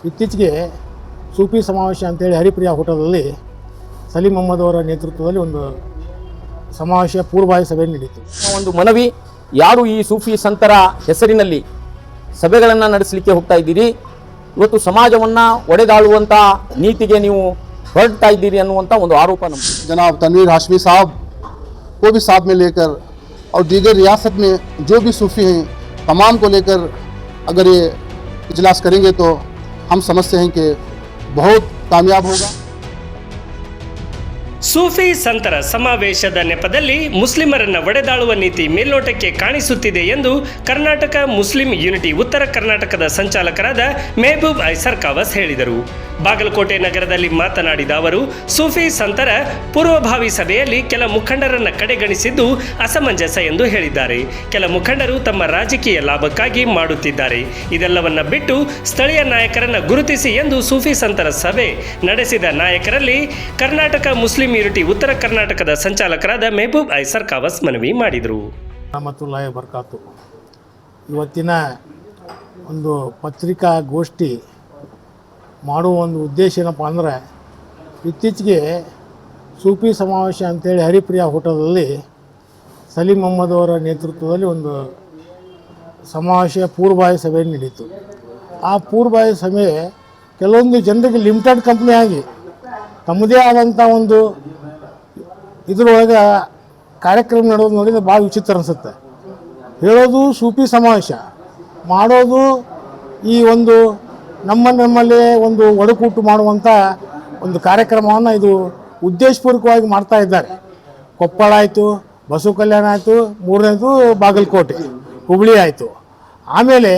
ಇತ್ತೀಚೆಗೆ ಸೂಫಿ ಸಮಾವೇಶ ಅಂತೇಳಿ ಹರಿಪ್ರಿಯ ಹೋಟೆಲಲ್ಲಿ ಸಲೀಂ ಅಹ್ಮದ್ ಅವರ ನೇತೃತ್ವದಲ್ಲಿ ಒಂದು ಸಮಾವೇಶ ಪೂರ್ವಭಾವಿ ಸಭೆ ನಡೆಯಿತು. ಒಂದು ಮನವಿ, ಯಾರು ಈ ಸೂಫಿ ಸಂತರ ಹೆಸರಿನಲ್ಲಿ ಸಭೆಗಳನ್ನು ನಡೆಸಲಿಕ್ಕೆ ಹೋಗ್ತಾ ಇದ್ದೀರಿ, ಇವತ್ತು ಸಮಾಜವನ್ನು ಒಡೆದಾಳುವಂಥ ನೀತಿಗೆ ನೀವು ಹೊರಡ್ತಾ ಇದ್ದೀರಿ ಅನ್ನುವಂಥ ಒಂದು ಆರೋಪ ನಮ್ಮದು. जनाब तनवीर हाशमी साहब को भी साथ में लेकर और दीगर रियासत में जो भी सूफ़ी हैं तमाम को लेकर अगर ये इजलास करेंगे तो हम समझते हैं कि बहुत कामयाब होगा. ಸೂಫಿ ಸಂತರ ಸಮಾವೇಶದ ನೆಪದಲ್ಲಿ ಮುಸ್ಲಿಮರನ್ನ ಒಡೆದಾಳುವ ನೀತಿ ಮೇಲ್ನೋಟಕ್ಕೆ ಕಾಣಿಸುತ್ತಿದೆ ಎಂದು ಕರ್ನಾಟಕ ಮುಸ್ಲಿಂ ಯೂನಿಟಿ ಉತ್ತರ ಕರ್ನಾಟಕದ ಸಂಚಾಲಕರಾದ ಮೆಹಬೂಬ್ ಐಸರ್ ಕಾವಸ್ ಹೇಳಿದರು. ಬಾಗಲಕೋಟೆ ನಗರದಲ್ಲಿ ಮಾತನಾಡಿದ ಅವರು, ಸೂಫಿ ಸಂತರ ಪೂರ್ವಭಾವಿ ಸಭೆಯಲ್ಲಿ ಕೆಲ ಮುಖಂಡರನ್ನ ಕಡೆಗಣಿಸಿದ್ದು ಅಸಮಂಜಸ ಎಂದು ಹೇಳಿದ್ದಾರೆ. ಕೆಲ ಮುಖಂಡರು ತಮ್ಮ ರಾಜಕೀಯ ಲಾಭಕ್ಕಾಗಿ ಮಾಡುತ್ತಿದ್ದಾರೆ. ಇದೆಲ್ಲವನ್ನ ಬಿಟ್ಟು ಸ್ಥಳೀಯ ನಾಯಕರನ್ನ ಗುರುತಿಸಿ ಎಂದು ಸೂಫಿ ಸಂತರ ಸಭೆ ನಡೆಸಿದ ನಾಯಕರಲ್ಲಿ ಕರ್ನಾಟಕ ಮುಸ್ಲಿಂ ಯೂನಿಟಿ ಉತ್ತರ ಕರ್ನಾಟಕದ ಸಂಚಾಲಕರಾದ ಮೆಹಬೂಬ್ ಐಸರ್ ಕಾವಸ್ ಮನವಿ ಮಾಡಿದರು. ರಹಮತುಲ್ಲಾಹಿ ಬರ್ಕಾತು. ಇವತ್ತಿನ ಒಂದು ಪತ್ರಿಕಾಗೋಷ್ಠಿ ಮಾಡುವ ಒಂದು ಉದ್ದೇಶ ಏನಪ್ಪ ಅಂದರೆ, ಇತ್ತೀಚೆಗೆ ಸೂಫಿ ಸಮಾವೇಶ ಅಂತೇಳಿ ಹರಿಪ್ರಿಯ ಹೋಟೆಲಲ್ಲಿ ಸಲೀಂ ಅಹ್ಮದ್ ಅವರ ನೇತೃತ್ವದಲ್ಲಿ ಒಂದು ಸಮಾವೇಶ ಪೂರ್ವಭಾವಿ ಸಭೆ ನಡೀತು. ಆ ಪೂರ್ವಭಾವಿ ಸಭೆ ಕೆಲವೊಂದು ಜನರಿಗೆ ಲಿಮಿಟೆಡ್ ಕಂಪ್ನಿ ಆಗಿ ತಮ್ಮದೇ ಆದಂಥ ಒಂದು ಇದರೊಳಗೆ ಕಾರ್ಯಕ್ರಮ ನಡೆಯೋದು ನೋಡಿದರೆ ಭಾಳ ವಿಚಿತ್ರ ಅನಿಸುತ್ತೆ. ಹೇಳೋದು ಸೂಫಿ ಸಮಾವೇಶ, ಮಾಡೋದು ಈ ಒಂದು ನಮ್ಮಲ್ಲಿ ಒಂದು ಒಡಕೂಟು ಮಾಡುವಂಥ ಒಂದು ಕಾರ್ಯಕ್ರಮವನ್ನು ಇದು ಉದ್ದೇಶಪೂರ್ವಕವಾಗಿ ಮಾಡ್ತಾ ಇದ್ದಾರೆ. ಕೊಪ್ಪಳ ಆಯಿತು, ಬಸವ ಕಲ್ಯಾಣ ಆಯಿತು, ಮೂರನೇದು ಬಾಗಲಕೋಟೆ ಹುಬ್ಳಿ ಆಯಿತು. ಆಮೇಲೆ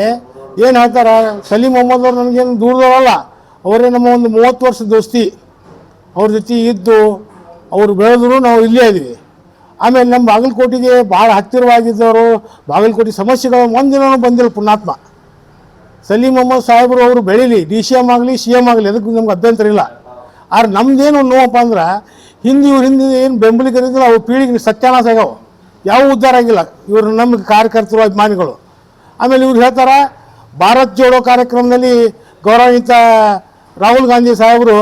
ಏನು ಹೇಳ್ತಾರೆ, ಸಲೀಂ ಅಹ್ಮದ್ ಅವ್ರು ನನಗೇನು ದೂರದವರಲ್ಲ, ಅವರೇ ನಮ್ಮ ಒಂದು 30 ವರ್ಷ ದೋಸ್ತಿ, ಅವ್ರ ಜೊತೆ ಇದ್ದು ಅವರು ಬೆಳೆದ್ರು, ನಾವು ಇಲ್ಲೇ ಇದ್ದೀವಿ. ಆಮೇಲೆ ನಮ್ಮ ಬಾಗಲಕೋಟೆಗೆ ಭಾಳ ಹತ್ತಿರವಾಗಿದ್ದವರು, ಬಾಗಲಕೋಟೆ ಸಮಸ್ಯೆಗಳು ಒಂದಿನೂ ಬಂದಿಲ್ಲ. ಪುಣ್ಯಾತ್ಮ ಸಲೀಂ ಅಹ್ಮದ್ ಸಾಹೇಬರು ಅವರು ಬೆಳೀಲಿ, DCM ಆಗಲಿ CM ಆಗಲಿ, ಅದಕ್ಕೆ ನಮ್ಗೆ ಅಭ್ಯಂತರ ಇಲ್ಲ. ಆದ್ರೆ ನಮ್ದೇನು ನೋವಪ್ಪ ಅಂದ್ರೆ, ಹಿಂದೆ ಏನು ಬೆಂಬಲಿಗರಿದ್ರು ಅವ್ರ ಪೀಳಿಗೆ ಸತ್ಯಾನಾಶ ಆಗ್ಯಾವ, ಯಾವ ಉದ್ಧಾರ ಆಗಿಲ್ಲ. ಇವರು ನಮಗೆ ಕಾರ್ಯಕರ್ತರು, ಅಭಿಮಾನಿಗಳು. ಆಮೇಲೆ ಇವ್ರು ಹೇಳ್ತಾರೆ, ಭಾರತ್ ಜೋಡೋ ಕಾರ್ಯಕ್ರಮದಲ್ಲಿ ಗೌರವಾನ್ವಿತ ರಾಹುಲ್ ಗಾಂಧಿ ಸಾಹೇಬರು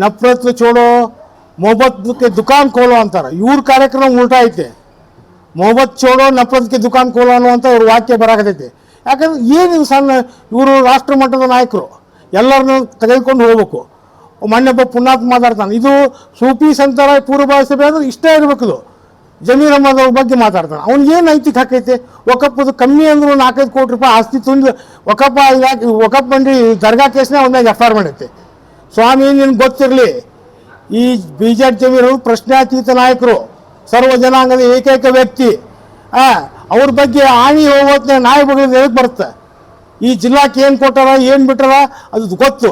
ನಫರತ್ ಚೋಡೋ ಮೊಹಬ್ಬತ್ಗೆ ದುಕಾನ್ ಖೋಲೋ ಅಂತಾರೆ. ಇವ್ರ ಕಾರ್ಯಕ್ರಮ ಉಲ್ಟಾ ಐತೆ, ಮೊಹಬ್ಬತ್ ಚೋಡೋ ನಫರತ್ಗೆ ದುಕಾನ್ ಖೋಲೋ ಅನ್ನುವಂಥ ಇವ್ರ ವಾಕ್ಯ ಬರಾಕತೈತೆ. ಯಾಕಂದ್ರೆ ಏನು ಸಣ್ಣ ಇವರು ರಾಷ್ಟ್ರ ಮಟ್ಟದ ನಾಯಕರು, ಎಲ್ಲರನ್ನೂ ತೆಗೆದುಕೊಂಡು ಹೋಗ್ಬೇಕು. ಮೊನ್ನೆಬ್ಬ ಪುಣ್ಯಾತ್ಮ ಮಾತಾಡ್ತಾನೆ, ಇದು ಸೂಫಿ ಸಂತರ ಪೂರ್ವಭಾವಿ ಸಭೆ ಅಂದ್ರೆ ಇಷ್ಟೇ ಇರಬೇಕು. ಇದು ಜಮೀರ್ ಅಹ್ಮದ್ ಅವ್ರ ಬಗ್ಗೆ ಮಾತಾಡ್ತಾನೆ. ಅವ್ನಿಗೇನು ನೈತಿಕ ಹಾಕೈತೆ? ವಕಫ್ದು ಕಮ್ಮಿ ಅಂದ್ರು 4-5 ಕೋಟಿ ರೂಪಾಯಿ ಆಸ್ತಿ ತುಂಡು ವಕಫ್ ಮಂಡಿ ದರ್ಗಾ ಕೇಸ್ನ ಒಂದಾಗ FIR ಮಾಡೈತೆ. ಸ್ವಾಮಿ ನಿನ್ಗೆ ಗೊತ್ತಿರಲಿ, ಈ BJ ಜಮೀರ್ ಅವರು ಪ್ರಶ್ನಾತೀತ ನಾಯಕರು, ಸರ್ವ ಜನಾಂಗದ ಏಕೈಕ ವ್ಯಕ್ತಿ. ಅವ್ರ ಬಗ್ಗೆ ಆಣಿ ಹೋಗೋತ್ನ ನಾಯಿ ಬಗ್ಗೆ ಎದಕ್ಕೆ ಬರುತ್ತೆ? ಈ ಜಿಲ್ಲಾಕ್ಕೆ ಏನು ಕೊಟ್ಟಾರ, ಏನು ಬಿಟ್ಟಾರ ಅದು ಗೊತ್ತು.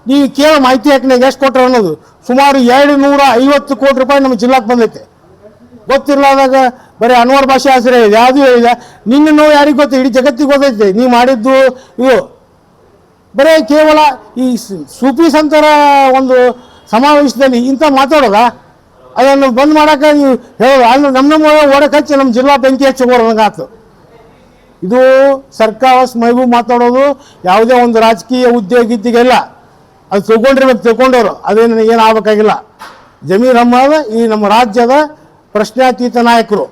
ನೀವು ಕೇಳೋ ಮಾಹಿತಿ ಹಾಕಿನಾಗ ಎಷ್ಟು ಕೊಟ್ಟಾರ ಅನ್ನೋದು. ಸುಮಾರು 250 ಕೋಟಿ ರೂಪಾಯಿ ನಮ್ಮ ಜಿಲ್ಲಾಕ್ಕೆ ಬಂದೈತೆ. ಗೊತ್ತಿರಲಾದಾಗ ಬರೀ ಅನ್ವರ್ ಭಾಷೆ ಹೆಸರೇ ಇದೆ, ಯಾವುದೂ ಹೇಳಿದೆ. ನಿನ್ನ ನೋವು ಯಾರಿಗೆ ಗೊತ್ತು? ಇಡೀ ಜಗತ್ತಿಗೆ ಗೊತ್ತೈತೆ ನೀವು ಮಾಡಿದ್ದು. ಇವು ಬರೀ ಕೇವಲ ಈ ಸೂಫಿ ಸಂತರ ಒಂದು ಸಮಾವೇಶದಲ್ಲಿ ಇಂಥ ಮಾತಾಡೋದ, ಅದನ್ನು ಬಂದ್ ಮಾಡೋಕೆ ನೀವು ಹೇಳೋದು. ಅಲ್ಲಿ ನಮ್ಮ ಓಡಕ್ಕೆ ಹಚ್ಚಿ ನಮ್ಮ ಜಿಲ್ಲಾ ಬೆಂಕಿ ಹಚ್ಚೋದಂಗೆ ಆಯ್ತು. ಇದು ಸರ್ಕಾರ ಮೆಹಬೂಬ್ ಮಾತಾಡೋದು ಯಾವುದೇ ಒಂದು ರಾಜಕೀಯ ಉದ್ಯೋಗಿದ್ದಿಗೆಲ್ಲ ಅದು ತಿಳ್ಕೊಂಡವ್ರು, ಅದೇನು ಏನು ಆಗಬೇಕಾಗಿಲ್ಲ. ಜಮೀರ್ ಅಹ್ಮದ್ ಈ ನಮ್ಮ ರಾಜ್ಯದ ಪ್ರಶ್ನಾತೀತ ನಾಯಕರು.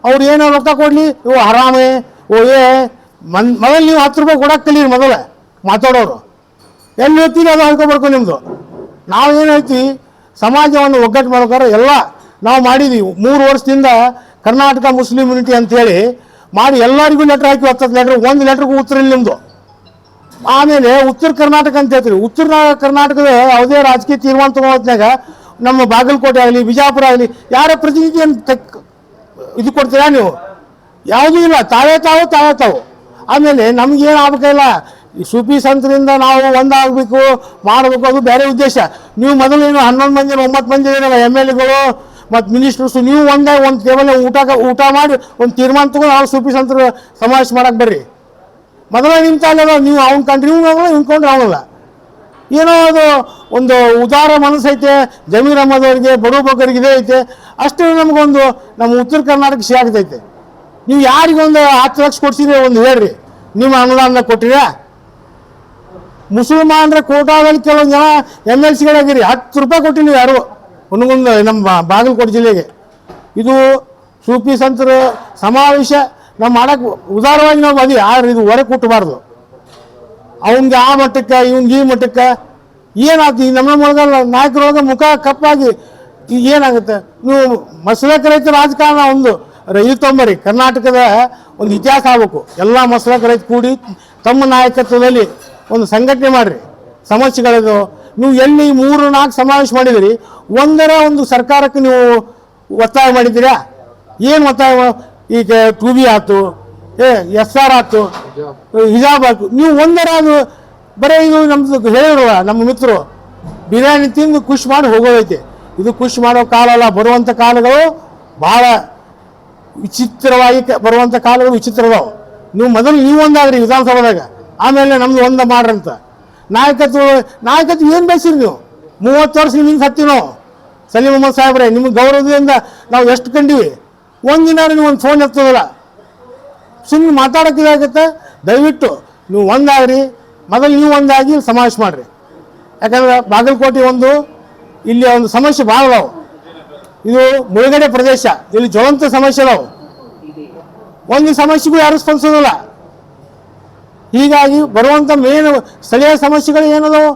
ಅವ್ರು ಏನೋ ರೊಕ್ಕ ಕೊಡಲಿ, ಇವು ಹರಾಮೆ ಮೊದಲು ನೀವು 10 ರೂಪಾಯಿ ಕೊಡಕ್ಕೆ ಕಲೀರಿ. ಮೊದಲೇ ಮಾತಾಡೋರು ಎಲ್ಲಿ ಹೇಳ್ತೀರಿ ಅದು ಹೇಳ್ಕೊಬರ್ಕು ನಿಮ್ಮದು. ನಾವು ಏನು ಹೇಳ್ತೀವಿ, ಸಮಾಜವನ್ನು ಒಗ್ಗಟ್ಟು ಮಾಡ್ಬೇಕಾದ್ರೆ ಎಲ್ಲ ನಾವು ಮಾಡಿದ್ದೀವಿ. 3 ವರ್ಷದಿಂದ ಕರ್ನಾಟಕ ಮುಸ್ಲಿಂ ಯೂನಿಟಿ ಅಂಥೇಳಿ ಮಾಡಿ ಎಲ್ಲರಿಗೂ ಲೆಟ್ರ್ ಹಾಕಿ 10 ಲೆಟ್ರ್, 1 ಲೆಟ್ರಿಗೂ ಉತ್ತರ ಇಲ್ಲ ನಿಮ್ಮದು. ಆಮೇಲೆ ಉತ್ತರ ಕರ್ನಾಟಕ ಅಂತ ಹೇಳ್ತೀರಿ. ಉತ್ತರ ಕರ್ನಾಟಕದ ಯಾವುದೇ ರಾಜಕೀಯ ತೀರ್ಮಾನ ತಗೊಳತ್ನಾಗ ನಮ್ಮ ಬಾಗಲಕೋಟೆ ಆಗಲಿ, ಬಿಜಾಪುರ ಆಗಲಿ, ಯಾರ ಪ್ರತಿನಿಧಿಯನ್ನು ಇದು ಕೊಡ್ತೀರಾ ನೀವು? ಯಾವುದೂ ಇಲ್ಲ, ತಾವೇ ತಾವು. ಆಮೇಲೆ ನಮಗೇನು ಆಗಬೇಕಿಲ್ಲ, ಈ ಸೂಫಿ ಸಂತರಿಂದ ನಾವು ಒಂದಾಗಬೇಕು ಮಾಡಬೇಕು, ಅದು ಬೇರೆ ಉದ್ದೇಶ. ನೀವು ಮೊದಲೇನು 11 ಮಂದಿ 9 ಮಂದಿ MLAಗಳು ಮತ್ತು ಮಿನಿಸ್ಟರ್ಸು, ನೀವು ಒಂದು ಟೇಬಲ್ ಊಟ ಮಾಡಿ ಒಂದು ತೀರ್ಮಾನ ತಗೊಂಡು ನಾವು ಸೂಫಿ ಸಂತರ ಸಮಾವೇಶ ಮಾಡಕ್ಕೆ ಬರ್ರಿ. ಮೊದಲೇ ನಿಮ್ಮ ತಾಲೆಲ್ಲ ನೀವು ಅವ್ನ ಕಂಡ್ರಿ ಇವ್ನು ಇವ್ಕೊಂಡ್ರೆ ಅವನಲ್ಲ. ಏನೋ ಅದು ಒಂದು ಉದಾರ ಮನಸ್ಸೈತೆ ಜಮೀರ್ ಅಹ್ಮದ್ ಅವರಿಗೆ, ಬಡವ ಬಗ್ಗರಿಗೆ ಇದೇ ಐತೆ ಅಷ್ಟೇ. ನಮಗೊಂದು ನಮ್ಮ ಉತ್ತರ ಕರ್ನಾಟಕ ಆಗ್ತೈತೆ. ನೀವು ಯಾರಿಗೊಂದು 10 ಲಕ್ಷ ಕೊಡ್ಸಿದ್ರೆ ಒಂದು ಹೇಳ್ರಿ, ನಿಮ್ಮ ಅನುದಾನ ಕೊಟ್ಟಿರಾ? ಮುಸಲ್ಮಾನರ ಕೋಟಾದಲ್ಲಿ ಕೆಲವೊಂದು ಜನ MLCಗಳಾಗಿರಿ 10 ರೂಪಾಯಿ ಕೊಟ್ಟಿಲ್ಲ ಯಾರು ಹುನಗುಂದ ನಮ್ಮ ಬಾಗಲಕೋಟೆ ಜಿಲ್ಲೆಗೆ. ಇದು ಸೂಫಿ ಸಂತರ ಸಮಾವೇಶ ನಾವು ಮಾಡಕ್ಕೆ ಉದಾರವಾಗಿ ನಾವು ಅದೇ ಯಾರು ಇದು ಹೊರಗೆ ಕೊಟ್ಟಬಾರ್ದು. ಅವನಿಗೆ ಆ ಮಟ್ಟಕ್ಕೆ ಇವನ್ಗೆ ಈ ಮಟ್ಟಕ್ಕೆ ಏನಾಗ್ತದೆ? ಈ ನಮ್ಮ ಒಳಗಲ್ಲ ನಾಯಕರೊಳಗೆ ಮುಖ ಕಪ್ಪಾಗಿ ಈಗ ಏನಾಗುತ್ತೆ? ನೀವು ಮಸಲಕ ರೈತ ರಾಜಕಾರಣ ಒಂದು ಇದು ತೊಂಬರಿ ಕರ್ನಾಟಕದ ಒಂದು ಇತಿಹಾಸ ಆಗಬೇಕು. ಎಲ್ಲ ಮಸಲಕ ರೈತ ಕೂಡಿ ತಮ್ಮ ನಾಯಕತ್ವದಲ್ಲಿ ಒಂದು ಸಂಘಟನೆ ಮಾಡಿರಿ. ಸಮಸ್ಯೆಗಳದು ನೀವು ಎಲ್ಲಿ 3-4 ಸಮಾವೇಶ ಮಾಡಿದಿರಿ, ಒಂದರ ಒಂದು ಸರ್ಕಾರಕ್ಕೆ ನೀವು ಒತ್ತಾಯ ಮಾಡಿದ್ದೀರಾ? ಏನು ಒತ್ತಾಯ? ಈಗ 2B ಆಯ್ತು, SR ಆಯ್ತು, ಹಿಜಾಬ್ ಆಯ್ತು, ನೀವು ಒಂದರ ಅದು ಬರೀ ಇದು ನಮ್ದು ಹೇಳಿರುವ ನಮ್ಮ ಮಿತ್ರರು ಬಿರಿಯಾನಿ ತಿಂದು ಖುಷಿ ಮಾಡಿ ಹೋಗೋದೈತೆ. ಇದು ಖುಷಿ ಮಾಡೋ ಕಾಲ ಅಲ್ಲ. ಬರುವಂಥ ಕಾಲಗಳು ಭಾಳ ವಿಚಿತ್ರವಾಗಿ ಬರುವಂಥ ಕಾಲಗಳು ವಿಚಿತ್ರದವು. ನೀವು ಮೊದಲು ನೀವು ಒಂದಾದ್ರಿ ವಿಧಾನಸಭಾದಾಗ, ಆಮೇಲೆ ನಮ್ದು ಒಂದ ಮಾಡ್ರಂತ. ನಾಯಕತ್ವ ಏನು ಬಯಸಿರಿ ನೀವು? 30 ವರ್ಷ ನಿಮ್ಗೆ ಹತ್ತೀವಿ ನಾವು. ಸಲೀಂ ಅಹಮದ್ ಸಾಹೇಬ್ರೆ, ನಿಮ್ಗೆ ಗೌರವದಿಂದ ನಾವು ಎಷ್ಟು ಕಂಡೀವಿ. ಒಂದಿನ ನೀವು ಒಂದು ಫೋನ್ ಎತ್ತೋದಿಲ್ಲ, ಸುಮ್ಮನೆ ಮಾತಾಡೋಕ್ಕಿದಾಗತ್ತೆ. ದಯವಿಟ್ಟು ನೀವು ಒಂದಾಗ್ರಿ, ಮೊದಲು ನೀವು ಒಂದಾಗಿ ಸಮಾವೇಶ ಮಾಡಿರಿ. ಯಾಕಂದ್ರೆ ಬಾಗಲಕೋಟೆ ಇಲ್ಲಿ ಒಂದು ಸಮಸ್ಯೆ ಭಾಳ ಅದಾವೆ. ಇದು ಮುಳುಗಡೆ ಪ್ರದೇಶ, ಇಲ್ಲಿ ಜ್ವಲಂತ ಸಮಸ್ಯೆ ಅದಾವೆ. ಒಂದು ಸಮಸ್ಯೆಗೂ ಯಾರು ಸ್ಪಂದಿಸೋದಿಲ್ಲ. ಹೀಗಾಗಿ ಬರುವಂಥ ಮೇನ್ ಸ್ಥಳೀಯ ಸಮಸ್ಯೆಗಳು ಏನದಾವೆ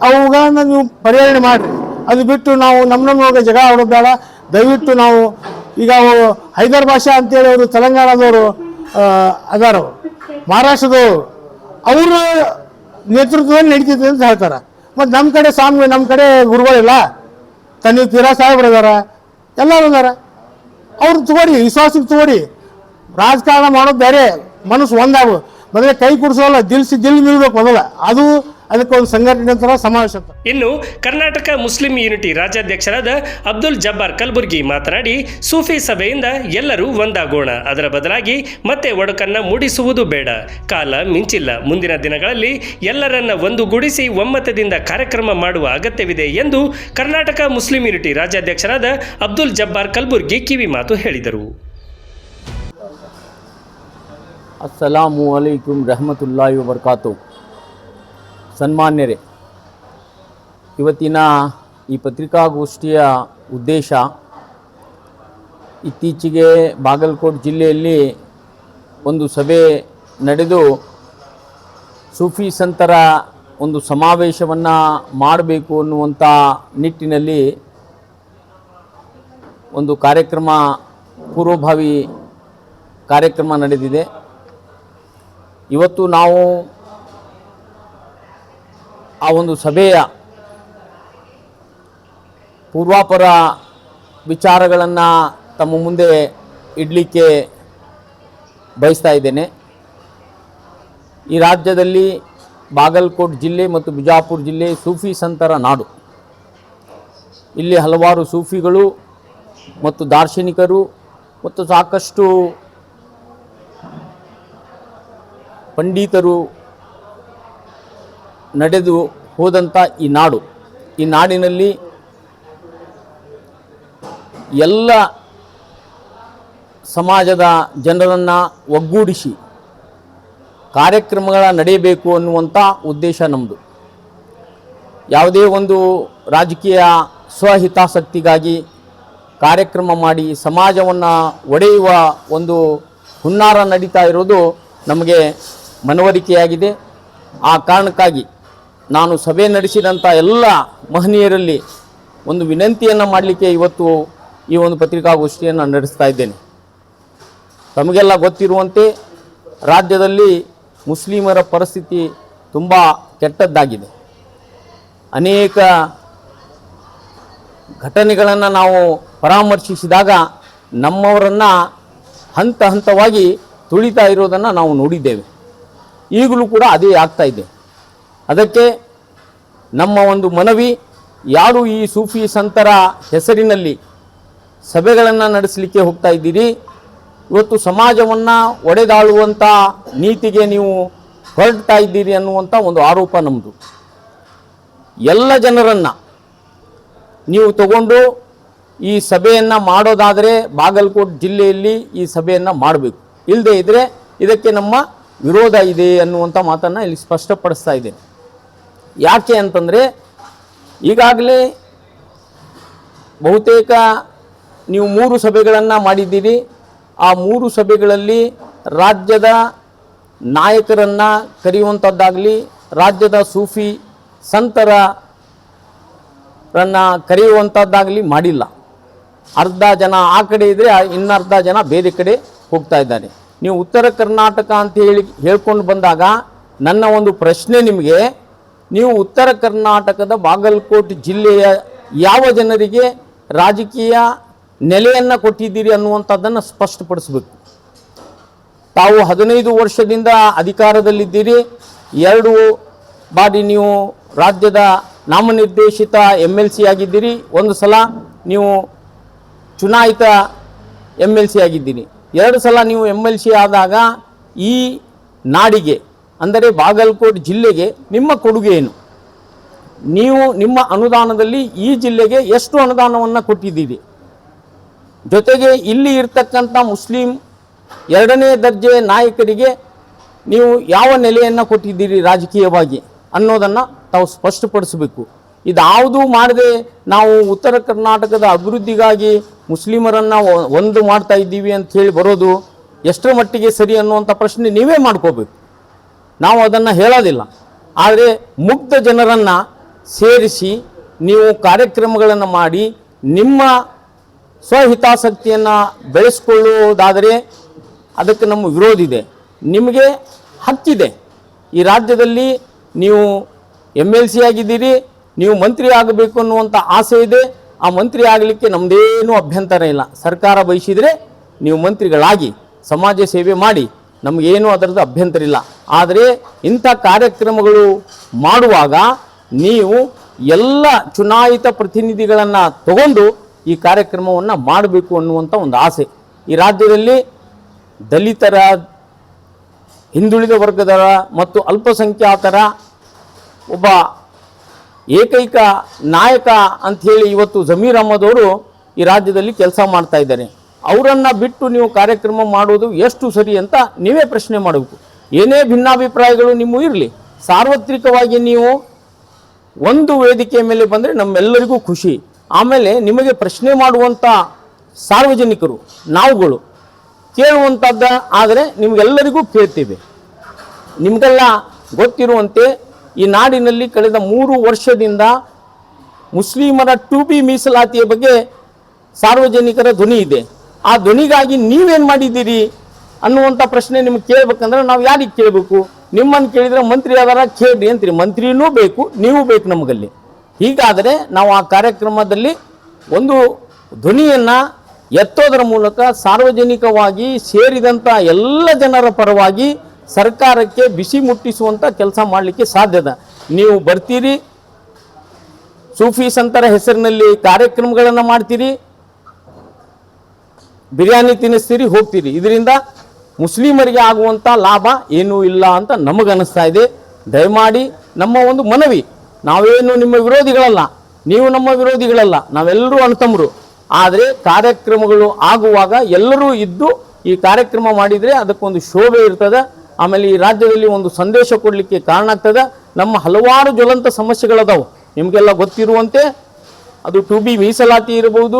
ಅವುಗಳನ್ನು ನೀವು ಪರಿಹರಣೆ ಮಾಡಿರಿ. ಅದು ಬಿಟ್ಟು ನಾವು ನಮ್ಮೊಳಗೆ ಜಗಳ ಆಡೋದು ಬೇಡ. ದಯವಿಟ್ಟು ನಾವು ಈಗ ಹೈದರ್ ಭಾಷಾ ಅಂತೇಳಿ ಅವರು ತೆಲಂಗಾಣದವರು ಅದಾರ, ಮಹಾರಾಷ್ಟ್ರದವರು, ಅವರ ನೇತೃತ್ವದಲ್ಲಿ ನಡೀತಿದೆ ಅಂತ ಹೇಳ್ತಾರೆ. ಮತ್ತು ನಮ್ಮ ಕಡೆ ಸ್ವಾಮಿ, ನಮ್ಮ ಕಡೆ ಗುರುಗಳಿಲ್ಲ, ತನ್ನ ತೀರಾ ಸಾಹೇಬ್ರು ಅದಾರ, ಎಲ್ಲರೂ ಅದಾರ. ಅವ್ರು ತಗೋರಿ, ವಿಶ್ವಾಸಕ್ಕೆ ತಗೋರಿ. ರಾಜಕಾರಣ ಮಾಡೋದು ಬೇರೆ, ಮನಸ್ಸು ಒಂದಾಗು. ಮೊದಲೇ ಕೈ ಕುಡಿಸೋಲ್ಲ, ದಿಲ್ ಮೀಳ್ಬೇಕು ಮೊದಲ. ಅದು ಅದಕ್ಕೊಂದು ಸಂಘಟನೆ ಅಂತಾರ ಸಮಾವೇಶ. ಇನ್ನು ಕರ್ನಾಟಕ ಮುಸ್ಲಿಂ ಯೂನಿಟಿ ರಾಜ್ಯಾಧ್ಯಕ್ಷರಾದ ಅಬ್ದುಲ್ ಜಬ್ಬಾರ್ ಕಲಬುರ್ಗಿ ಮಾತನಾಡಿ, ಸೂಫಿ ಸಭೆಯಿಂದ ಎಲ್ಲರೂ ಒಂದಾಗೋಣ, ಅದರ ಬದಲಾಗಿ ಮತ್ತೆ ಒಡಕನ್ನ ಮೂಡಿಸುವುದು ಬೇಡ. ಕಾಲ ಮಿಂಚಿಲ್ಲ. ಮುಂದಿನ ದಿನಗಳಲ್ಲಿ ಎಲ್ಲರನ್ನ ಒಂದುಗೂಡಿಸಿ ಒಮ್ಮತದಿಂದ ಕಾರ್ಯಕ್ರಮ ಮಾಡುವ ಅಗತ್ಯವಿದೆ ಎಂದು ಕರ್ನಾಟಕ ಮುಸ್ಲಿಂ ಯೂನಿಟಿ ರಾಜ್ಯಾಧ್ಯಕ್ಷರಾದ ಅಬ್ದುಲ್ ಜಬ್ಬಾರ್ ಕಲಬುರ್ಗಿ ಕಿವಿ ಮಾತು ಹೇಳಿದರು. ಅಸ್ಸಲಾಮು ಅಲೈಕುಂ ರಹಮತುಲ್ಲಾಹಿ ವಬರ್ಕಾತು. ಸನ್ಮಾನ್ಯರೇ, ಇವತ್ತಿನ ಈ ಪತ್ರಿಕಾಗೋಷ್ಠಿಯ ಉದ್ದೇಶ, ಇತ್ತೀಚೆಗೆ ಬಾಗಲಕೋಟೆ ಜಿಲ್ಲೆಯಲ್ಲಿ ಒಂದು ಸಭೆ ನಡೆದು ಸೂಫಿ ಸಂತರ ಒಂದು ಸಮಾವೇಶವನ್ನು ಮಾಡಬೇಕು ಅನ್ನುವಂಥ ನಿಟ್ಟಿನಲ್ಲಿ ಒಂದು ಕಾರ್ಯಕ್ರಮ, ಪೂರ್ವಭಾವಿ ಕಾರ್ಯಕ್ರಮ ನಡೆದಿದೆ. ಇವತ್ತು ನಾವು ಆ ಒಂದು ಸಭೆಯ ಪೂರ್ವಾಪರ ವಿಚಾರಗಳನ್ನು ತಮ್ಮ ಮುಂದೆ ಇಡಲಿಕ್ಕೆ ಬಯಸ್ತಾ ಇದ್ದೇನೆ. ಈ ರಾಜ್ಯದಲ್ಲಿ ಬಾಗಲಕೋಟೆ ಜಿಲ್ಲೆ ಮತ್ತು ಬಿಜಾಪುರ ಜಿಲ್ಲೆ ಸೂಫಿ ಸಂತರ ನಾಡು. ಇಲ್ಲಿ ಹಲವಾರು ಸೂಫಿಗಳು ಮತ್ತು ದಾರ್ಶನಿಕರು ಮತ್ತು ಸಾಕಷ್ಟು ಪಂಡಿತರು ನಡೆದು ಹೋದಂಥ ಈ ನಾಡು. ಈ ನಾಡಿನಲ್ಲಿ ಎಲ್ಲ ಸಮಾಜದ ಜನರನ್ನು ಒಗ್ಗೂಡಿಸಿ ಕಾರ್ಯಕ್ರಮಗಳ ನಡೆಯಬೇಕು ಅನ್ನುವಂಥ ಉದ್ದೇಶ ನಮ್ಮದು. ಯಾವುದೇ ಒಂದು ರಾಜಕೀಯ ಸ್ವಹಿತಾಸಕ್ತಿಗಾಗಿ ಕಾರ್ಯಕ್ರಮ ಮಾಡಿ ಸಮಾಜವನ್ನು ಒಡೆಯುವ ಒಂದು ಹುನ್ನಾರ ನಡೀತಾ ಇರೋದು ನಮಗೆ ಮನವರಿಕೆಯಾಗಿದೆ. ಆ ಕಾರಣಕ್ಕಾಗಿ ನಾನು ಸಭೆ ನಡೆಸಿದಂಥ ಎಲ್ಲ ಮಹನೀಯರಲ್ಲಿ ಒಂದು ವಿನಂತಿಯನ್ನು ಮಾಡಲಿಕ್ಕೆ ಇವತ್ತು ಈ ಒಂದು ಪತ್ರಿಕಾಗೋಷ್ಠಿಯನ್ನು ನಡೆಸ್ತಾ ಇದ್ದೇನೆ. ತಮಗೆಲ್ಲ ಗೊತ್ತಿರುವಂತೆ ರಾಜ್ಯದಲ್ಲಿ ಮುಸ್ಲಿಮರ ಪರಿಸ್ಥಿತಿ ತುಂಬ ಕೆಟ್ಟದ್ದಾಗಿದೆ. ಅನೇಕ ಘಟನೆಗಳನ್ನು ನಾವು ಪರಾಮರ್ಶಿಸಿದಾಗ ನಮ್ಮವರನ್ನು ಹಂತ ಹಂತವಾಗಿ ತುಳಿತಾ ಇರೋದನ್ನು ನಾವು ನೋಡಿದ್ದೇವೆ. ಈಗಲೂ ಕೂಡ ಅದೇ ಆಗ್ತಾ ಇದೆ. ಅದಕ್ಕೆ ನಮ್ಮ ಒಂದು ಮನವಿ, ಯಾರು ಈ ಸೂಫಿ ಸಂತರ ಹೆಸರಿನಲ್ಲಿ ಸಭೆಗಳನ್ನು ನಡೆಸಲಿಕ್ಕೆ ಹೋಗ್ತಾ ಇದ್ದೀರಿ, ಇವತ್ತು ಸಮಾಜವನ್ನು ಒಡೆದಾಳುವಂಥ ನೀತಿಗೆ ನೀವು ಹೊರಡ್ತಾ ಇದ್ದೀರಿ ಅನ್ನುವಂಥ ಒಂದು ಆರೋಪ ನಮ್ಮದು. ಎಲ್ಲ ಜನರನ್ನು ನೀವು ತಗೊಂಡು ಈ ಸಭೆಯನ್ನು ಮಾಡೋದಾದರೆ ಬಾಗಲಕೋಟೆ ಜಿಲ್ಲೆಯಲ್ಲಿ ಈ ಸಭೆಯನ್ನು ಮಾಡಬೇಕು. ಇಲ್ಲದೇ ಇದ್ದರೆ ಇದಕ್ಕೆ ನಮ್ಮ ವಿರೋಧ ಇದೆ ಅನ್ನುವಂಥ ಮಾತನ್ನು ಇಲ್ಲಿ ಸ್ಪಷ್ಟಪಡಿಸ್ತಾ ಇದ್ದೇನೆ. ಯಾಕೆ ಅಂತಂದರೆ ಈಗಾಗಲೇ ಬಹುತೇಕ ನೀವು 3 ಸಭೆಗಳನ್ನು ಮಾಡಿದ್ದೀರಿ. ಆ 3 ಸಭೆಗಳಲ್ಲಿ ರಾಜ್ಯದ ನಾಯಕರನ್ನು ಕರೆಯುವಂಥದ್ದಾಗಲಿ, ರಾಜ್ಯದ ಸೂಫಿ ಸಂತರನ್ನು ಕರೆಯುವಂಥದ್ದಾಗಲಿ ಮಾಡಿಲ್ಲ. ಅರ್ಧ ಜನ ಆ ಕಡೆ ಇದ್ದರೆ ಇನ್ನರ್ಧ ಜನ ಬೇರೆ ಕಡೆ ಹೋಗ್ತಾ ಇದ್ದಾರೆ. ನೀವು ಉತ್ತರ ಕರ್ನಾಟಕ ಅಂತ ಹೇಳ್ಕೊಂಡು ಬಂದಾಗ ನನ್ನ ಒಂದು ಪ್ರಶ್ನೆ ನಿಮಗೆ, ನೀವು ಉತ್ತರ ಕರ್ನಾಟಕದ ಬಾಗಲಕೋಟೆ ಜಿಲ್ಲೆಯ ಯಾವ ಜನರಿಗೆ ರಾಜಕೀಯ ನೆಲೆಯನ್ನು ಕೊಟ್ಟಿದ್ದೀರಿ ಅನ್ನುವಂಥದ್ದನ್ನು ಸ್ಪಷ್ಟಪಡಿಸಬೇಕು. ತಾವು 15 ವರ್ಷದಿಂದ ಅಧಿಕಾರದಲ್ಲಿದ್ದೀರಿ. 2 ಬಾರಿ ನೀವು ರಾಜ್ಯದ ನಾಮನಿರ್ದೇಶಿತ MLC ಆಗಿದ್ದೀರಿ. 1 ಸಲ ನೀವು ಚುನಾಯಿತ MLC ಆಗಿದ್ದೀನಿ. 2 ಸಲ ನೀವು MLC ಆದಾಗ ಈ ನಾಡಿಗೆ ಅಂದರೆ ಬಾಗಲಕೋಟೆ ಜಿಲ್ಲೆಗೆ ನಿಮ್ಮ ಕೊಡುಗೆ ಏನು? ನೀವು ನಿಮ್ಮ ಅನುದಾನದಲ್ಲಿ ಈ ಜಿಲ್ಲೆಗೆ ಎಷ್ಟು ಅನುದಾನವನ್ನು ಕೊಟ್ಟಿದ್ದೀರಿ? ಜೊತೆಗೆ ಇಲ್ಲಿ ಇರ್ತಕ್ಕಂಥ ಮುಸ್ಲಿಂ 2ನೇ ದರ್ಜೆ ನಾಯಕರಿಗೆ ನೀವು ಯಾವ ನೆಲೆಯನ್ನು ಕೊಟ್ಟಿದ್ದೀರಿ ರಾಜಕೀಯವಾಗಿ ಅನ್ನೋದನ್ನು ತಾವು ಸ್ಪಷ್ಟಪಡಿಸಬೇಕು. ಇದ್ಯಾವುದೂ ಮಾಡದೆ ನಾವು ಉತ್ತರ ಕರ್ನಾಟಕದ ಅಭಿವೃದ್ಧಿಗಾಗಿ ಮುಸ್ಲಿಮರನ್ನು ಒಂದು ಮಾಡ್ತಾ ಇದ್ದೀವಿ ಅಂತ ಹೇಳಿ ಬರೋದು ಎಷ್ಟರ ಮಟ್ಟಿಗೆ ಸರಿ ಅನ್ನುವಂಥ ಪ್ರಶ್ನೆ ನೀವೇ ಮಾಡ್ಕೋಬೇಕು. ನಾವು ಅದನ್ನು ಹೇಳೋದಿಲ್ಲ. ಆದರೆ ಮುಗ್ಧ ಜನರನ್ನು ಸೇರಿಸಿ ನೀವು ಕಾರ್ಯಕ್ರಮಗಳನ್ನು ಮಾಡಿ ನಿಮ್ಮ ಸ್ವಹಿತಾಸಕ್ತಿಯನ್ನು ಬೆಳೆಸ್ಕೊಳ್ಳುವುದಾದರೆ ಅದಕ್ಕೆ ನಮ್ಮ ವಿರೋಧ ಇದೆ. ನಿಮಗೆ ಹಕ್ಕಿದೆ. ಈ ರಾಜ್ಯದಲ್ಲಿ ನೀವು MLC ಆಗಿದ್ದೀರಿ, ನೀವು ಮಂತ್ರಿ ಆಗಬೇಕು ಅನ್ನುವಂಥ ಆಸೆ ಇದೆ. ಆ ಮಂತ್ರಿ ಆಗಲಿಕ್ಕೆ ನಮ್ಮದೇನೂ ಅಭ್ಯಂತರ ಇಲ್ಲ. ಸರ್ಕಾರ ಬಯಸಿದರೆ ನೀವು ಮಂತ್ರಿಗಳಾಗಿ ಸಮಾಜ ಸೇವೆ ಮಾಡಿ, ನಮಗೇನೂ ಅದರದ್ದು ಅಭ್ಯಂತರ ಇಲ್ಲ. ಆದರೆ ಇಂಥ ಕಾರ್ಯಕ್ರಮಗಳು ಮಾಡುವಾಗ ನೀವು ಎಲ್ಲ ಚುನಾಯಿತ ಪ್ರತಿನಿಧಿಗಳನ್ನು ತಗೊಂಡು ಈ ಕಾರ್ಯಕ್ರಮವನ್ನು ಮಾಡಬೇಕು ಅನ್ನುವಂಥ ಒಂದು ಆಸೆ. ಈ ರಾಜ್ಯದಲ್ಲಿ ದಲಿತರ, ಹಿಂದುಳಿದ ವರ್ಗದವರ ಮತ್ತು ಅಲ್ಪಸಂಖ್ಯಾತರ ಒಬ್ಬ ಏಕೈಕ ನಾಯಕ ಅಂಥೇಳಿ ಇವತ್ತು ಜಮೀರ್ ಅಹ್ಮದ್ ಅವರು ಈ ರಾಜ್ಯದಲ್ಲಿ ಕೆಲಸ ಮಾಡ್ತಾ ಇದ್ದಾರೆ. ಅವರನ್ನು ಬಿಟ್ಟು ನೀವು ಕಾರ್ಯಕ್ರಮ ಮಾಡೋದು ಎಷ್ಟು ಸರಿ ಅಂತ ನೀವೇ ಪ್ರಶ್ನೆ ಮಾಡಬೇಕು. ಏನೇ ಭಿನ್ನಾಭಿಪ್ರಾಯಗಳು ನಿಮ್ಮೂ ಇರಲಿ, ಸಾರ್ವತ್ರಿಕವಾಗಿ ನೀವು ಒಂದು ವೇದಿಕೆ ಮೇಲೆ ಬಂದರೆ ನಮ್ಮೆಲ್ಲರಿಗೂ ಖುಷಿ. ಆಮೇಲೆ ನಿಮಗೆ ಪ್ರಶ್ನೆ ಮಾಡುವಂಥ ಸಾರ್ವಜನಿಕರು ನಾವುಗಳು ಕೇಳುವಂಥದ್ದ ಆದರೆ ನಿಮಗೆಲ್ಲರಿಗೂ ಕೇಳ್ತೇವೆ. ನಿಮಗೆಲ್ಲ ಗೊತ್ತಿರುವಂತೆ ಈ ನಾಡಿನಲ್ಲಿ ಕಳೆದ 3 ವರ್ಷದಿಂದ ಮುಸ್ಲಿಮರ 2B ಮೀಸಲಾತಿಯ ಬಗ್ಗೆ ಸಾರ್ವಜನಿಕರ ಧ್ವನಿ ಇದೆ. ಆ ಧ್ವನಿಗಾಗಿ ನೀವೇನು ಮಾಡಿದ್ದೀರಿ ಅನ್ನುವಂಥ ಪ್ರಶ್ನೆ ನಿಮ್ಗೆ ಕೇಳಬೇಕಂದ್ರೆ ನಾವು ಯಾರಿಗೆ ಕೇಳಬೇಕು? ನಿಮ್ಮನ್ನು ಕೇಳಿದರೆ ಮಂತ್ರಿ ಆದಾರ ಕೇಳ್ರಿ ಅಂತೀರಿ. ಮಂತ್ರಿನೂ ಬೇಕು, ನೀವು ಬೇಕು ನಮಗಲ್ಲಿ. ಹೀಗಾದರೆ ನಾವು ಆ ಕಾರ್ಯಕ್ರಮದಲ್ಲಿ ಒಂದು ಧ್ವನಿಯನ್ನು ಎತ್ತೋದರ ಮೂಲಕ ಸಾರ್ವಜನಿಕವಾಗಿ ಸೇರಿದಂಥ ಎಲ್ಲ ಜನರ ಪರವಾಗಿ ಸರ್ಕಾರಕ್ಕೆ ಬಿಸಿ ಮುಟ್ಟಿಸುವಂಥ ಕೆಲಸ ಮಾಡಲಿಕ್ಕೆ ಸಾಧ್ಯದ. ನೀವು ಬರ್ತೀರಿ, ಸೂಫಿ ಸಂತರ ಹೆಸರಿನಲ್ಲಿ ಕಾರ್ಯಕ್ರಮಗಳನ್ನು ಮಾಡ್ತೀರಿ, ಬಿರಿಯಾನಿ ತಿನ್ನಿಸ್ತೀರಿ, ಹೋಗ್ತೀರಿ. ಇದರಿಂದ ಮುಸ್ಲಿಮರಿಗೆ ಆಗುವಂಥ ಲಾಭ ಏನೂ ಇಲ್ಲ ಅಂತ ನಮಗನ್ನಿಸ್ತಾ ಇದೆ. ದಯಮಾಡಿ ನಮ್ಮ ಒಂದು ಮನವಿ, ನಾವೇನು ನಿಮ್ಮ ವಿರೋಧಿಗಳಲ್ಲ, ನೀವು ನಮ್ಮ ವಿರೋಧಿಗಳಲ್ಲ, ನಾವೆಲ್ಲರೂ ಅಣ್ತಮ್ಮರು. ಆದರೆ ಕಾರ್ಯಕ್ರಮಗಳು ಆಗುವಾಗ ಎಲ್ಲರೂ ಇದ್ದು ಈ ಕಾರ್ಯಕ್ರಮ ಮಾಡಿದರೆ ಅದಕ್ಕೊಂದು ಶೋಭೆ ಇರ್ತದೆ. ಆಮೇಲೆ ಈ ರಾಜ್ಯದಲ್ಲಿ ಒಂದು ಸಂದೇಶ ಕೊಡಲಿಕ್ಕೆ ಕಾರಣ ಆಗ್ತದೆ. ನಮ್ಮ ಹಲವಾರು ಜ್ವಲಂತ ಸಮಸ್ಯೆಗಳದಾವು, ನಿಮಗೆಲ್ಲ ಗೊತ್ತಿರುವಂತೆ. ಅದು 2B ಮೀಸಲಾತಿ ಇರಬಹುದು,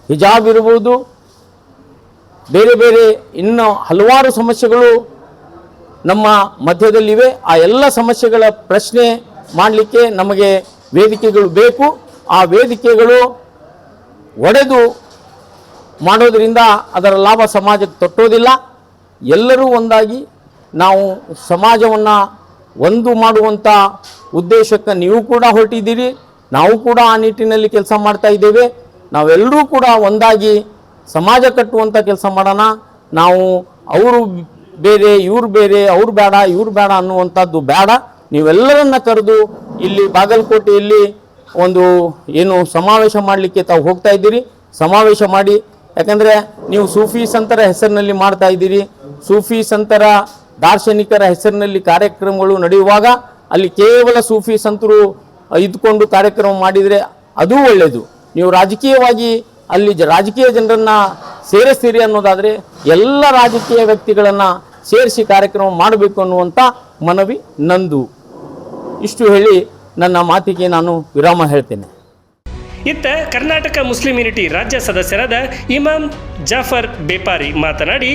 ಹಿಜಾಬ್ ಇರಬಹುದು, ಬೇರೆ ಬೇರೆ ಇನ್ನು ಹಲವಾರು ಸಮಸ್ಯೆಗಳು ನಮ್ಮ ಮಧ್ಯದಲ್ಲಿವೆ. ಆ ಎಲ್ಲ ಸಮಸ್ಯೆಗಳ ಪ್ರಶ್ನೆ ಮಾಡಲಿಕ್ಕೆ ನಮಗೆ ವೇದಿಕೆಗಳು ಬೇಕು. ಆ ವೇದಿಕೆಗಳು ಒಡೆದು ಮಾಡೋದರಿಂದ ಅದರ ಲಾಭ ಸಮಾಜಕ್ಕೆ ತಟ್ಟೋದಿಲ್ಲ. ಎಲ್ಲರೂ ಒಂದಾಗಿ ನಾವು ಸಮಾಜವನ್ನು ಒಂದು ಮಾಡುವಂಥ ಉದ್ದೇಶಕ್ಕೆ ನೀವು ಕೂಡ ಹೊರಟಿದ್ದೀರಿ, ನಾವು ಕೂಡ ಆ ನಿಟ್ಟಿನಲ್ಲಿ ಕೆಲಸ ಮಾಡ್ತಾ ಇದ್ದೇವೆ. ನಾವೆಲ್ಲರೂ ಕೂಡ ಒಂದಾಗಿ ಸಮಾಜ ಕಟ್ಟುವಂಥ ಕೆಲಸ ಮಾಡೋಣ. ನಾವು ಅವರು ಬೇರೆ ಇವ್ರು ಬೇರೆ, ಅವ್ರು ಬೇಡ ಇವ್ರು ಬೇಡ ಅನ್ನುವಂಥದ್ದು ಬೇಡ. ನೀವೆಲ್ಲರನ್ನ ಕರೆದು ಇಲ್ಲಿ ಬಾಗಲಕೋಟೆಯಲ್ಲಿ ಒಂದು ಏನು ಸಮಾವೇಶ ಮಾಡಲಿಕ್ಕೆ ತಾವು ಹೋಗ್ತಾ ಇದ್ದೀರಿ, ಸಮಾವೇಶ ಮಾಡಿ. ಯಾಕಂದರೆ ನೀವು ಸೂಫಿ ಸಂತರ ಹೆಸರಿನಲ್ಲಿ ಮಾಡ್ತಾ ಇದ್ದೀರಿ. ಸೂಫಿ ಸಂತರ ದಾರ್ಶನಿಕರ ಹೆಸರಿನಲ್ಲಿ ಕಾರ್ಯಕ್ರಮಗಳು ನಡೆಯುವಾಗ ಅಲ್ಲಿ ಕೇವಲ ಸೂಫಿ ಸಂತರು ಇದ್ಕೊಂಡು ಕಾರ್ಯಕ್ರಮ ಮಾಡಿದರೆ ಅದೂ ಒಳ್ಳೆಯದು. ನೀವು ರಾಜಕೀಯವಾಗಿ ಅಲ್ಲಿ ರಾಜಕೀಯ ಜನರನ್ನು ಸೇರಿಸ್ತೀರಿ ಅನ್ನೋದಾದರೆ ಎಲ್ಲ ರಾಜಕೀಯ ವ್ಯಕ್ತಿಗಳನ್ನು ಸೇರಿಸಿ ಕಾರ್ಯಕ್ರಮ ಮಾಡಬೇಕು ಅನ್ನುವಂಥ ಮನವಿ ನಂದು. ಇಷ್ಟು ಹೇಳಿ ನನ್ನ ಮಾತಿಗೆ ನಾನು ವಿರಾಮ ಹೇಳ್ತೇನೆ. ಇತ್ತ ಕರ್ನಾಟಕ ಮುಸ್ಲಿಂ ಯೂನಿಟಿ ರಾಜ್ಯ ಸದಸ್ಯರಾದ ಇಮಾಮ್ ಜಾಫರ್ ಬೇಪಾರಿ ಮಾತನಾಡಿ,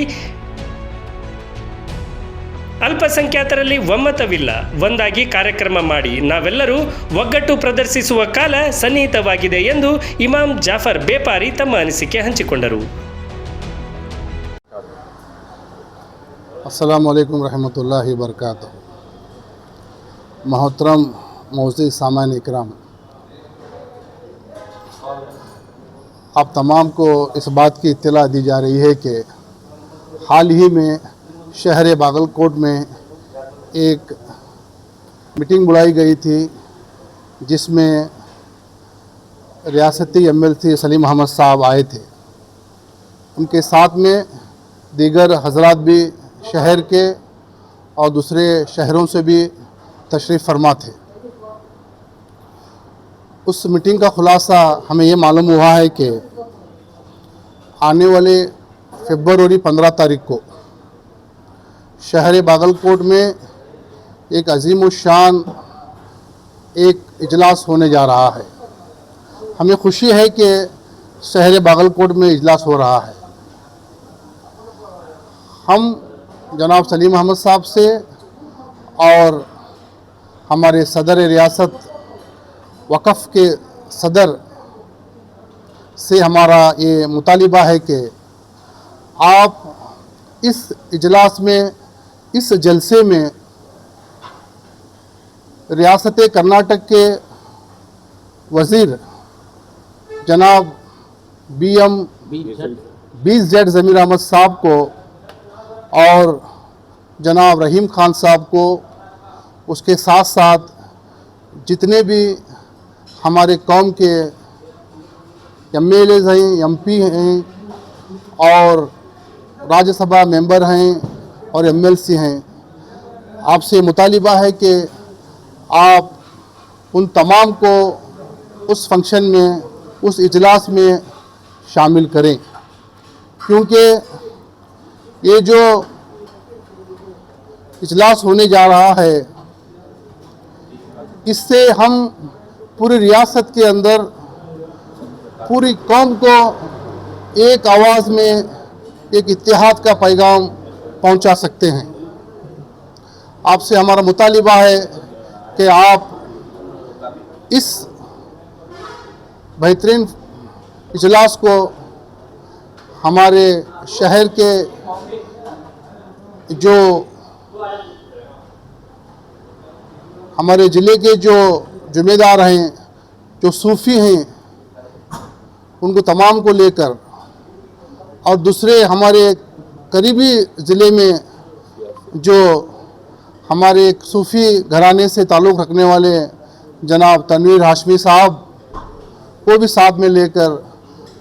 ಅಲ್ಪಸಂಖ್ಯಾತರಲ್ಲಿ ಒಮ್ಮತವಿಲ್ಲ, ಒಂದಾಗಿ ಕಾರ್ಯಕ್ರಮ ಮಾಡಿ ನಾವೆಲ್ಲರೂ ಒಗ್ಗಟ್ಟು ಪ್ರದರ್ಶಿಸುವ ಕಾಲ ಸನ್ನಿಹಿತವಾಗಿದೆ ಎಂದು ಇಮಾಮ್ ಜಾಫರ್ ಬೇಪಾರಿ ತಮ್ಮ ಅನಿಸಿಕೆ ಹಂಚಿಕೊಂಡರು. अस्सलामु अलैकुम रहमतुल्लाहि बरकातहू। मोहतरम मौजूद सामान इकराम, आप तमाम को इस बात की इत्तला दी जा रही है कि हाल ही में शहर बागलकोट में एक मीटिंग बुलाई गई थी जिसमें रियासती एमएलसी सलीम अहमद साहब आए थे। उनके साथ में दीगर हजरात भी शहर के और दूसरे शहरों से भी तशरीफ़ फरमा थे। उस मीटिंग का खुलासा हमें ये मालूम हुआ है कि आने वाले फरवरी 15 तारीख को शहर बागलकोट में एक अजीमुशान एक इजलास होने जा रहा है। हमें खुशी है कि शहर बागलकोट में इजलास हो रहा है। हम जनाब सलीम अहमद साहब से और हमारे सदर रियासत वक़फ़ के सदर से हमारा ये मुतालिबा है कि आप इस इजलास में, इस जलसे में रियासत कर्नाटक के वज़ीर जनाब BZ ज़मीर अहमद साहब को और जनाब रहीम खान साहब को, उसके साथ साथ जितने भी हमारे कौम के MLAs हैं, MP हैं और राज्यसभा मेंबर हैं और MLC हैं, आपसे मुतालिबा है कि आप उन तमाम को उस फंक्शन में, उस इजलास में शामिल करें, क्योंकि ये जो इजलास होने जा रहा है इससे हम पूरी रियासत के अंदर पूरी कौम को एक आवाज़ में एक इत्तेहाद का पैगाम पहुंचा सकते हैं। आपसे हमारा मुतालिबा है कि आप इस बेहतरीन इजलास को हमारे शहर के जो हमारे ज़िले के जो ज़िम्मेदार हैं, जो सूफ़ी हैं, उनको तमाम को लेकर और दूसरे हमारे करीबी ज़िले में जो हमारे सूफ़ी घराने से ताल्लुक़ रखने वाले जनाब तनवीर हाशमी साहब को भी साथ में लेकर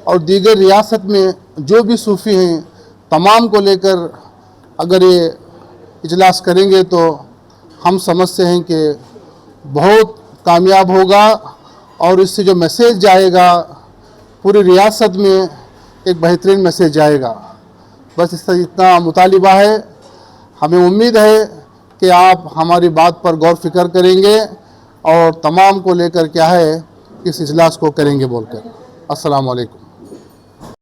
और दीगर रियासत में जो भी सूफ़ी हैं तमाम को लेकर अगर ये इजलास करेंगे तो हम समझते हैं कि बहुत कामयाब होगा और इससे जो मैसेज जाएगा पूरी रियासत में एक बेहतरीन मैसेज जाएगा। बस इसका इतना मुतालिबा है। हमें उम्मीद है कि आप हमारी बात पर गौर फिक्र करेंगे और तमाम को लेकर क्या है इस इजलास को करेंगे बोलकर। अस्सलाम वालेकुम।